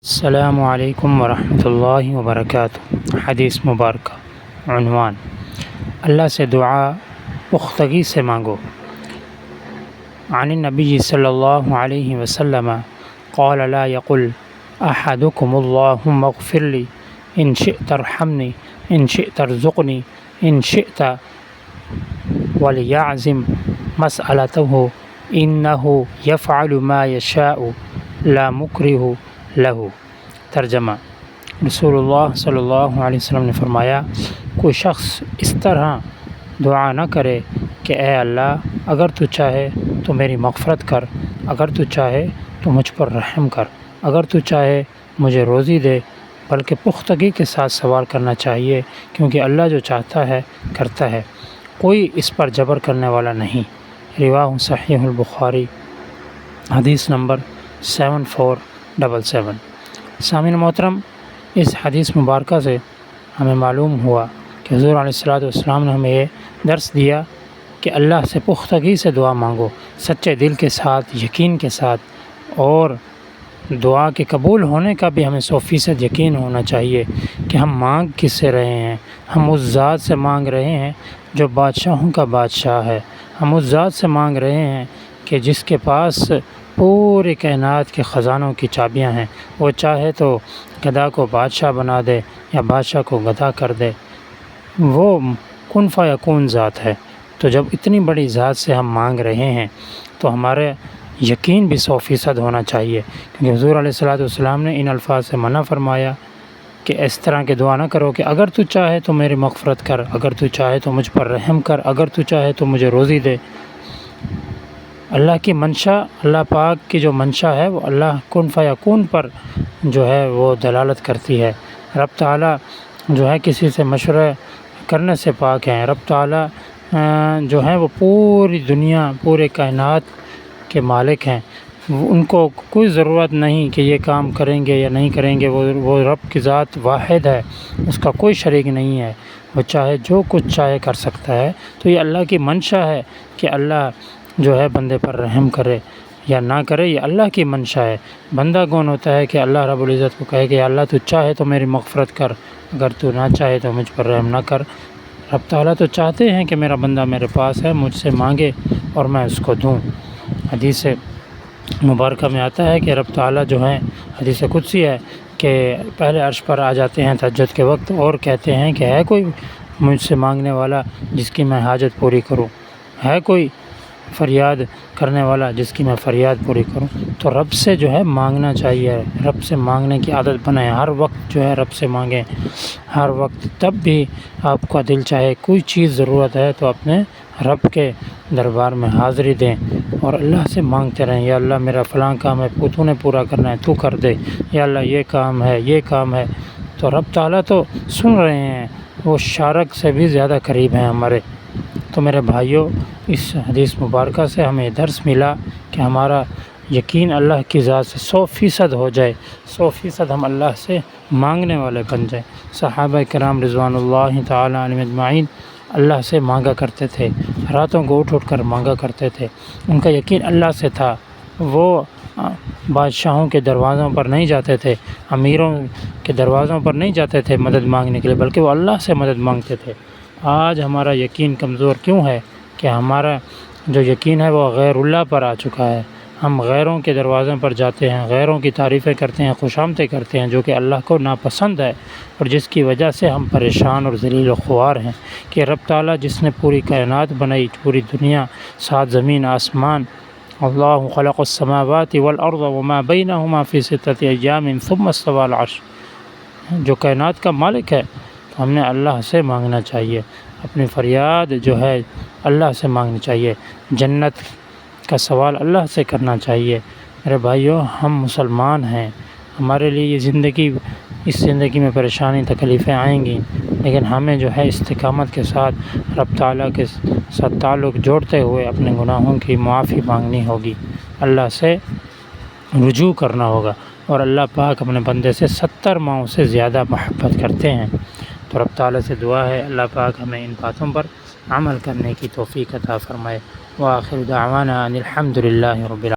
السلام علیکم ورحمۃ اللہ وبرکاتہ۔ حدیث مبارکہ، عنوان: اللہ سے دعا پختگی سے مانگو۔ عن النبی صلی اللہ علیہ وسلم قال لا يقل احدكم اللهم اغفر لي ان شئت ارحمني ان شئت ارزقني ان شئت، وليعزم مسألته انه يفعل ما يشاء لا مکرہ لہ۔ ترجمہ: رسول اللہ صلی اللہ علیہ وسلم نے فرمایا، کوئی شخص اس طرح دعا نہ کرے کہ اے اللہ، اگر تو چاہے تو میری مغفرت کر، اگر تو چاہے تو مجھ پر رحم کر، اگر تو چاہے مجھے روزی دے، بلکہ پختگی کے ساتھ سوال کرنا چاہیے، کیونکہ اللہ جو چاہتا ہے کرتا ہے، کوئی اس پر جبر کرنے والا نہیں۔ رواہ صحیح البخاری، حدیث نمبر 7477۔ سامعین محترم، اس حدیث مبارکہ سے ہمیں معلوم ہوا کہ حضور علیہ الصلوۃ والسلام نے ہمیں یہ درس دیا کہ اللہ سے پختگی سے دعا مانگو، سچے دل کے ساتھ، یقین کے ساتھ، اور دعا کے قبول ہونے کا بھی ہمیں 100% یقین ہونا چاہیے کہ ہم مانگ کس سے رہے ہیں۔ ہم اس ذات سے مانگ رہے ہیں جو بادشاہوں کا بادشاہ ہے، ہم اس ذات سے مانگ رہے ہیں کہ جس کے پاس پورے کائنات کے خزانوں کی چابیاں ہیں۔ وہ چاہے تو گدھا کو بادشاہ بنا دے یا بادشاہ کو گدھا کر دے، وہ کن فیکون ذات ہے۔ تو جب اتنی بڑی ذات سے ہم مانگ رہے ہیں تو ہمارے یقین بھی 100% ہونا چاہیے، کیونکہ حضور علیہ الصلوۃ والسلام نے ان الفاظ سے منع فرمایا کہ اس طرح کے دعا نہ کرو کہ اگر تو چاہے تو میری مغفرت کر، اگر تو چاہے تو مجھ پر رحم کر، اگر تو چاہے تو مجھے روزی دے۔ اللہ کی منشا، اللہ پاک کی جو منشا ہے وہ اللہ کن فیکون پر جو ہے وہ دلالت کرتی ہے۔ رب تعالیٰ جو ہے کسی سے مشورہ کرنے سے پاک ہیں۔ رب تعالیٰ جو ہے وہ پوری دنیا، پورے کائنات کے مالک ہیں۔ ان کو کوئی ضرورت نہیں کہ یہ کام کریں گے یا نہیں کریں گے، وہ رب کی ذات واحد ہے، اس کا کوئی شریک نہیں ہے، وہ چاہے جو کچھ چاہے کر سکتا ہے۔ تو یہ اللہ کی منشا ہے کہ اللہ جو ہے بندے پر رحم کرے یا نہ کرے، یہ اللہ کی منشا ہے۔ بندہ کون ہوتا ہے کہ اللہ رب العزت کو کہے کہ اللہ تو چاہے تو میری مغفرت کر، اگر تو نہ چاہے تو مجھ پر رحم نہ کر۔ رب تعالیٰ تو چاہتے ہیں کہ میرا بندہ میرے پاس ہے، مجھ سے مانگے اور میں اس کو دوں۔ حدیث مبارکہ میں آتا ہے کہ رب تعالیٰ جو ہے، حدیث قدسی ہے کہ پہلے عرش پر آ جاتے ہیں تہجد کے وقت اور کہتے ہیں کہ ہے کوئی مجھ سے مانگنے والا جس کی میں حاجت پوری کروں، ہے کوئی فریاد کرنے والا جس کی میں فریاد پوری کروں۔ تو رب سے جو ہے مانگنا چاہیے، رب سے مانگنے کی عادت بنائیں، ہر وقت جو ہے رب سے مانگیں، ہر وقت۔ تب بھی آپ کا دل چاہے کوئی چیز ضرورت ہے تو اپنے رب کے دربار میں حاضری دیں اور اللہ سے مانگتے رہیں، یا اللہ میرا فلاں کام ہے تو نے پورا کرنا ہے، تو کر دے، یا اللہ یہ کام ہے، یہ کام ہے۔ تو رب تعالیٰ تو سن رہے ہیں، وہ شارک سے بھی زیادہ قریب ہیں ہمارے۔ تو میرے بھائیوں، اس حدیث مبارکہ سے ہمیں درس ملا کہ ہمارا یقین اللہ کی ذات سے 100% ہو جائے، 100% ہم اللہ سے مانگنے والے بن جائیں۔ صحابہ کرام رضوان اللہ تعالیٰ علیہم اجمعین اللہ سے مانگا کرتے تھے، راتوں کو اٹھ کر مانگا کرتے تھے، ان کا یقین اللہ سے تھا۔ وہ بادشاہوں کے دروازوں پر نہیں جاتے تھے، امیروں کے دروازوں پر نہیں جاتے تھے مدد مانگنے کے لیے، بلکہ وہ اللہ سے مدد مانگتے تھے۔ آج ہمارا یقین کمزور کیوں ہے کہ ہمارا جو یقین ہے وہ غیر اللہ پر آ چکا ہے۔ ہم غیروں کے دروازوں پر جاتے ہیں، غیروں کی تعریفیں کرتے ہیں، خوشامدیں کرتے ہیں، جو کہ اللہ کو ناپسند ہے، اور جس کی وجہ سے ہم پریشان اور ذلیل و خوار ہیں کہ رب تعالیٰ جس نے پوری کائنات بنائی، پوری دنیا، 7 زمین آسمان، اللہ خلق السماوات والارض وما بینہما فی 6 ایام ثم استوی علی العرش، جو کائنات کا مالک ہے، تو ہم نے اللہ سے مانگنا چاہیے، اپنی فریاد جو ہے اللہ سے مانگنی چاہیے، جنت کا سوال اللہ سے کرنا چاہیے۔ میرے بھائیوں، ہم مسلمان ہیں، ہمارے لیے یہ زندگی، اس زندگی میں پریشانی تکلیفیں آئیں گی، لیکن ہمیں جو ہے استقامت کے ساتھ رب تعالیٰ کے ساتھ تعلق جوڑتے ہوئے اپنے گناہوں کی معافی مانگنی ہوگی، اللہ سے رجوع کرنا ہوگا، اور اللہ پاک اپنے بندے سے 70 ماؤں سے زیادہ محبت کرتے ہیں۔ تو رب تعالیٰ سے دعا ہے اللہ پاک ہمیں ان باتوں پر عمل کرنے کی توفیق عطا فرمائے۔ وآخر دعوانا ان الحمد للہ رب العالمین۔